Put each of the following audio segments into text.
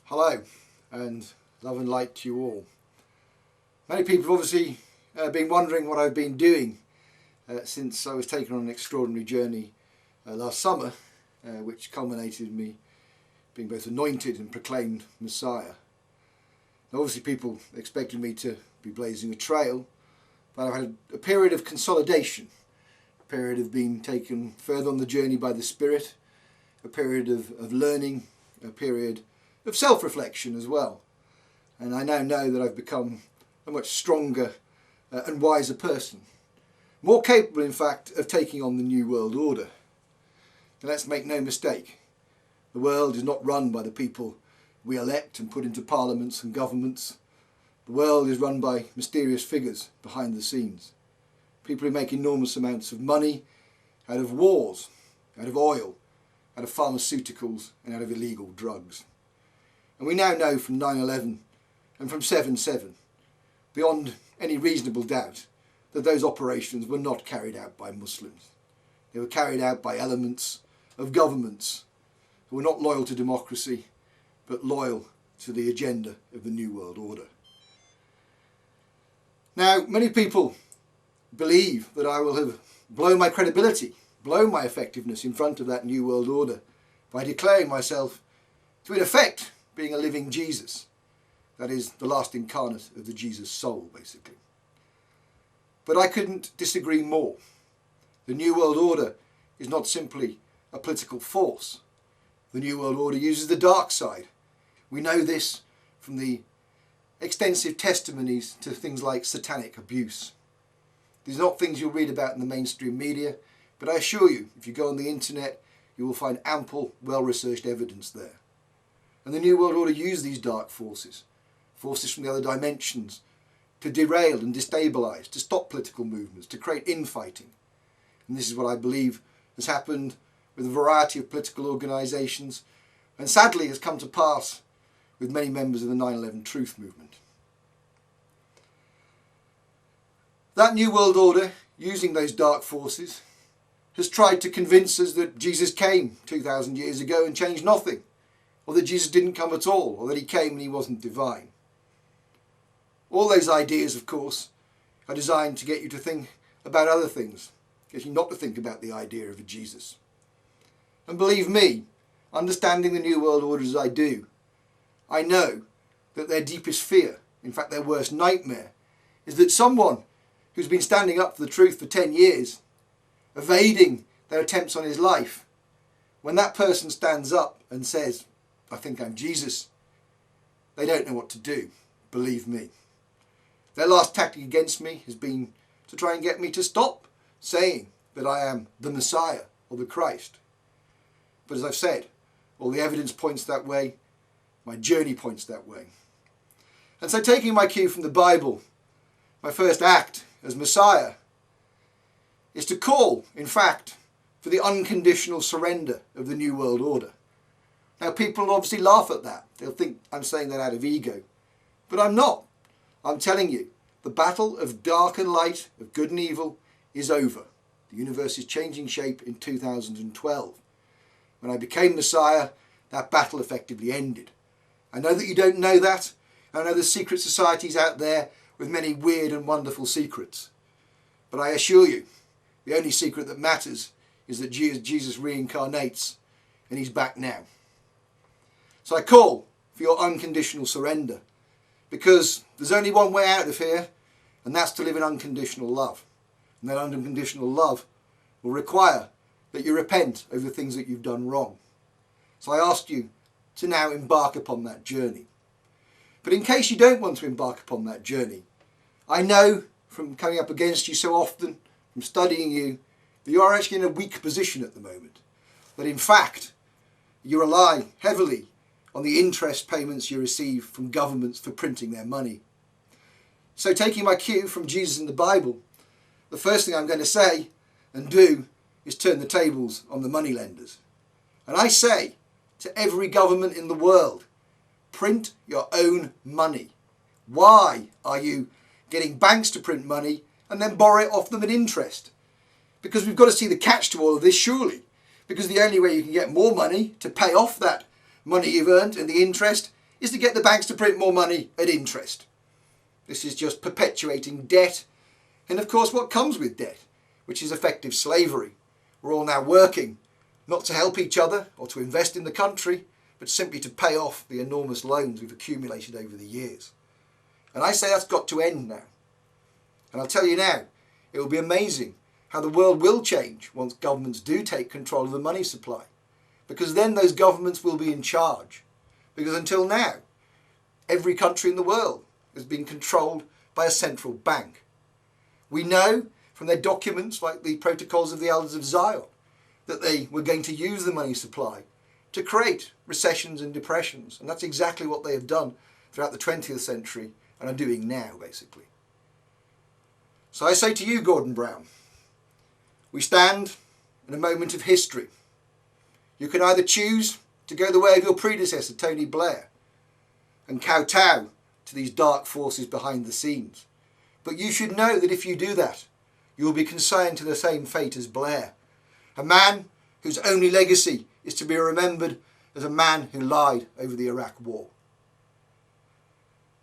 Hello and love and light to you all. Many people have obviously been wondering what I've been doing since I was taken on an extraordinary journey last summer, which culminated in me being both anointed and proclaimed Messiah. Now, obviously people expected me to be blazing a trail, but I've had a period of consolidation, a period of being taken further on the journey by the Spirit, a period of learning, a period of self-reflection as well. And I now know that I've become a much stronger and wiser person, more capable in fact of taking on the New World Order. And let's make no mistake, the world is not run by the people we elect and put into parliaments and governments. The world is run by mysterious figures behind the scenes, people who make enormous amounts of money out of wars, out of oil, out of pharmaceuticals and out of illegal drugs. And we now know from 9/11 and from 7/7, beyond any reasonable doubt, that those operations were not carried out by Muslims. They were carried out by elements of governments who were not loyal to democracy, but loyal to the agenda of the New World Order. Now, many people believe that I will have blown my credibility, blown my effectiveness in front of that New World Order by declaring myself to, in effect, being a living Jesus. That is, the last incarnate of the Jesus soul, basically. But I couldn't disagree more. The New World Order is not simply a political force. The New World Order uses the dark side. We know this from the extensive testimonies to things like satanic abuse. These are not things you'll read about in the mainstream media, but I assure you, if you go on the internet, you will find ample, well-researched evidence there. And the New World Order use these dark forces, forces from the other dimensions, to derail and destabilise, to stop political movements, to create infighting. And this is what I believe has happened with a variety of political organisations, and sadly has come to pass with many members of the 9/11 Truth movement. That New World Order, using those dark forces, has tried to convince us that Jesus came 2,000 years ago and changed nothing, or that Jesus didn't come at all, or that he came and he wasn't divine. All those ideas, of course, are designed to get you to think about other things, get you not to think about the idea of a Jesus. And believe me, understanding the New World Order as I do, I know that their deepest fear, in fact their worst nightmare, is that someone who's been standing up for the truth for 10 years, evading their attempts on his life, when that person stands up and says, "I think I'm Jesus," they don't know what to do, believe me. Their last tactic against me has been to try and get me to stop saying that I am the Messiah or the Christ. But as I've said, all the evidence points that way, my journey points that way. And so, taking my cue from the Bible, my first act as Messiah is to call, in fact, for the unconditional surrender of the New World Order. Now, people will obviously laugh at that. They'll think I'm saying that out of ego. But I'm not. I'm telling you, the battle of dark and light, of good and evil, is over. The universe is changing shape in 2012. When I became Messiah, that battle effectively ended. I know that you don't know that. I know there's secret societies out there with many weird and wonderful secrets. But I assure you, the only secret that matters is that Jesus reincarnates and he's back now. So I call for your unconditional surrender, because there's only one way out of here, and that's to live in unconditional love. And that unconditional love will require that you repent over the things that you've done wrong. So I ask you to now embark upon that journey. But in case you don't want to embark upon that journey, I know from coming up against you so often, from studying you, that you are actually in a weak position at the moment. That in fact, you rely heavily on the interest payments you receive from governments for printing their money. So, taking my cue from Jesus in the Bible, the first thing I'm going to say and do is turn the tables on the moneylenders. And I say to every government in the world, print your own money. Why are you getting banks to print money and then borrow it off them at interest? Because we've got to see the catch to all of this, surely. Because the only way you can get more money to pay off that money you've earned and the interest is to get the banks to print more money at interest. This is just perpetuating debt, and of course what comes with debt, which is effective slavery. We're all now working, not to help each other or to invest in the country, but simply to pay off the enormous loans we've accumulated over the years. And I say that's got to end now. And I'll tell you now, it will be amazing how the world will change once governments do take control of the money supply. Because then those governments will be in charge. Because until now, every country in the world has been controlled by a central bank. We know from their documents, like the Protocols of the Elders of Zion, that they were going to use the money supply to create recessions and depressions. And that's exactly what they have done throughout the 20th century and are doing now, basically. So I say to you, Gordon Brown, we stand in a moment of history. You can either choose to go the way of your predecessor, Tony Blair, and kowtow to these dark forces behind the scenes. But you should know that if you do that, you will be consigned to the same fate as Blair, a man whose only legacy is to be remembered as a man who lied over the Iraq War.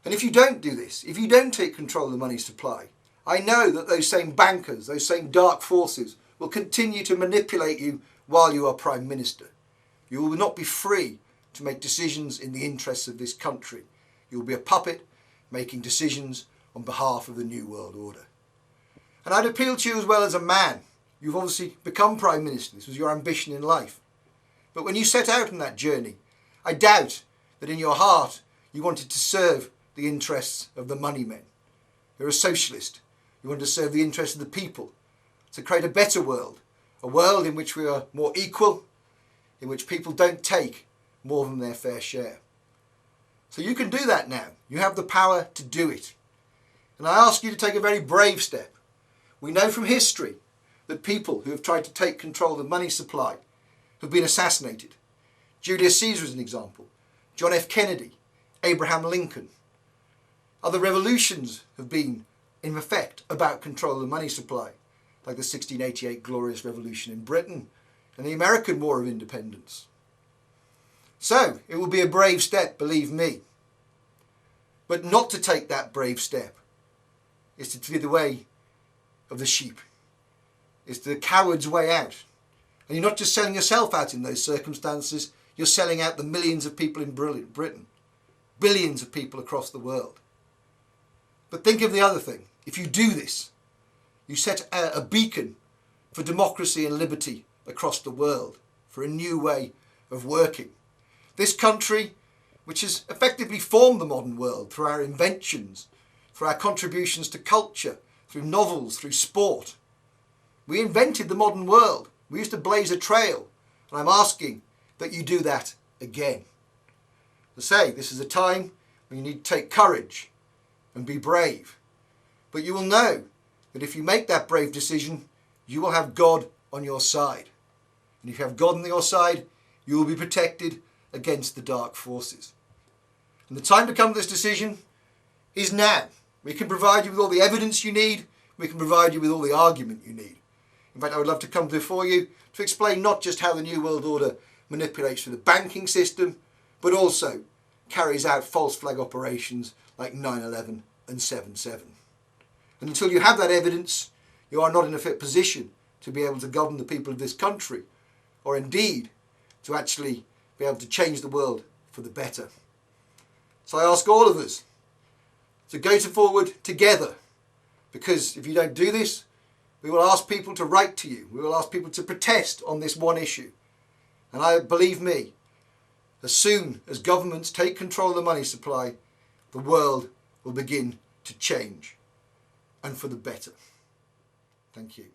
And if you don't do this, if you don't take control of the money supply, I know that those same bankers, those same dark forces will continue to manipulate you while you are Prime Minister. You will not be free to make decisions in the interests of this country. You will be a puppet making decisions on behalf of the New World Order. And I'd appeal to you as well as a man. You've obviously become Prime Minister. This was your ambition in life. But when you set out on that journey, I doubt that in your heart you wanted to serve the interests of the money men. You're a socialist. You want to serve the interests of the people, to create a better world, a world in which we are more equal, in which people don't take more than their fair share. So you can do that now. You have the power to do it. And I ask you to take a very brave step. We know from history that people who have tried to take control of the money supply have been assassinated. Julius Caesar is an example. John F. Kennedy, Abraham Lincoln. Other revolutions have been in effect about control of the money supply, like the 1688 Glorious Revolution in Britain and the American War of Independence. So, it will be a brave step, believe me. But not to take that brave step is to be the way of the sheep. It's the coward's way out. And you're not just selling yourself out in those circumstances, you're selling out the millions of people in Britain, billions of people across the world. But think of the other thing. If you do this, you set a beacon for democracy and liberty across the world, for a new way of working. This country, which has effectively formed the modern world through our inventions, through our contributions to culture, through novels, through sport. We invented the modern world. We used to blaze a trail. And I'm asking that you do that again. As I say, this is a time when you need to take courage and be brave. But you will know that if you make that brave decision, you will have God on your side. And if you have God on your side, you will be protected against the dark forces. And the time to come to this decision is now. We can provide you with all the evidence you need. We can provide you with all the argument you need. In fact, I would love to come before you to explain not just how the New World Order manipulates through the banking system, but also carries out false flag operations like 9/11 and 7/7. And until you have that evidence, you are not in a fit position to be able to govern the people of this country, or indeed to actually be able to change the world for the better. So I ask all of us to go forward together, because if you don't do this, we will ask people to write to you. We will ask people to protest on this one issue. And believe me, as soon as governments take control of the money supply, the world will begin to change, and for the better. Thank you.